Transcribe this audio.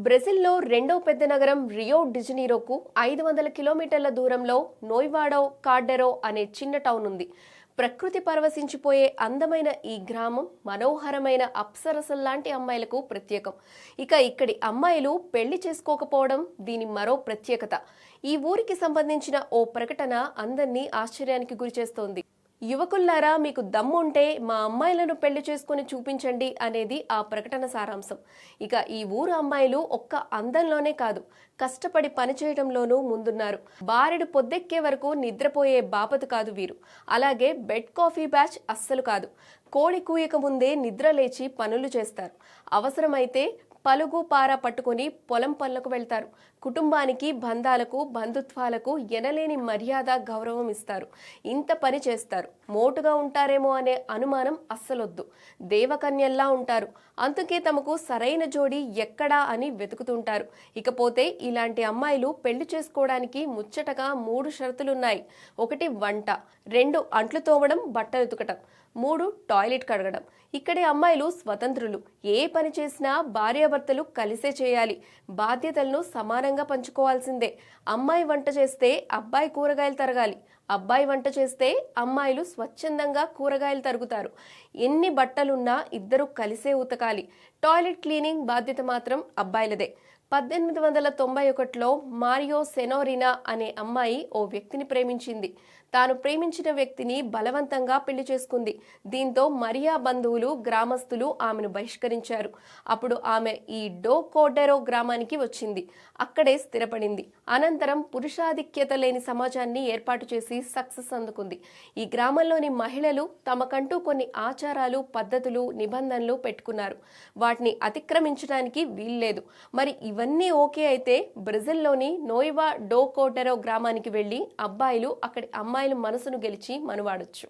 బ్రెజిల్లో రెండో పెద్ద నగరం రియో డిజనీరోకు 500 కిలోమీటర్ల దూరంలో నోయివాడో కార్డెరో అనే చిన్న టౌన్ ఉంది. ప్రకృతి పరవశించిపోయే అందమైన ఈ గ్రామం మనోహరమైన అప్సరసల్లాంటి అమ్మాయిలకు ప్రత్యేకం. ఇక్కడి అమ్మాయిలు పెళ్లి చేసుకోకపోవడం దీని మరో ప్రత్యేకత. ఈ ఊరికి సంబంధించిన ఓ ప్రకటన అందరినీ ఆశ్చర్యానికి గురిచేస్తోంది. యువకుల్లారా, మీకు దమ్ముంటే మా అమ్మాయిలను పెళ్లి చేసుకుని చూపించండి అనేది ఆ ప్రకటన సారాంశం. ఈ ఊరు అమ్మాయిలు ఒక్క అందంలోనే కాదు, కష్టపడి పనిచేయడంలోనూ ముందున్నారు. బారెడు పొద్దెక్కే వరకు నిద్రపోయే బాపతు కాదు వీరు. అలాగే బెడ్ కాఫీ బ్యాచ్ అస్సలు కాదు. కోడి కూయక ముందే నిద్ర లేచి పనులు చేస్తారు. అవసరమైతే పలుగు పార పట్టుకుని పొలం పనులకు వెళ్తారు. కుటుంబానికి, బంధాలకు, బంధుత్వాలకు ఎనలేని మర్యాద, గౌరవం ఇస్తారు. ఇంత పని చేస్తారు. మోటుగా ఉంటారేమో అనే అనుమానం అస్సలొద్దు. దేవకన్యల్లా ఉంటారు. అందుకే తమకు సరైన జోడి ఎక్కడా అని వెతుకుతుంటారు. ఇకపోతే ఇలాంటి అమ్మాయిలు పెళ్లి చేసుకోవడానికి ముచ్చటగా 3 షరతులున్నాయి. 1 వంట, 2 అంట్లు తోమడం, బట్టలు ఉతకటం, 3 టాయిలెట్ కడగడం. ఇక్కడి అమ్మాయిలు స్వతంత్రులు. ఏ పని చేసినా భార్యాభర్తలు కలిసే చేయాలి. బాధ్యతలను సమానంగా పంచుకోవాల్సిందే. అమ్మాయి వంట చేస్తే అబ్బాయి కూరగాయలు తరగాలి. అబ్బాయి వంట చేస్తే అమ్మాయిలు స్వచ్ఛందంగా కూరగాయలు తరుగుతారు. ఎన్ని బట్టలున్నా ఇద్దరు కలిసే ఉతకాలి. టాయిలెట్ క్లీనింగ్ బాధ్యత మాత్రం అబ్బాయిలదే. 1891లో మారియో సెనోరినా అనే అమ్మాయి ఓ వ్యక్తిని ప్రేమించింది. తాను ప్రేమించిన వ్యక్తిని బలవంతంగా పెళ్లి చేసుకుంది. దీంతో మరియా బంధువులు, గ్రామస్తులు ఆమెను బహిష్కరించారు. అప్పుడు ఆమె ఈ డో కోడెరో గ్రామానికి వచ్చింది. అక్కడే స్థిరపడింది. అనంతరం పురుషాధిక్యత లేని సమాజాన్ని ఏర్పాటు చేసి సక్సెస్ అందుకుంది. ఈ గ్రామంలోని మహిళలు తమకంటూ కొన్ని ఆచారాలు, పద్ధతులు, నిబంధనలు పెట్టుకున్నారు. వాటిని అతిక్రమించడానికి వీల్లేదు. మరి ఇవన్నీ ఓకే అయితే బ్రెజిల్లోని నోయివా డో కోడెరో గ్రామానికి వెళ్లి అబ్బాయిలు అక్కడి అమ్మాయిల మనసును గెలిచి మనువాడొచ్చు.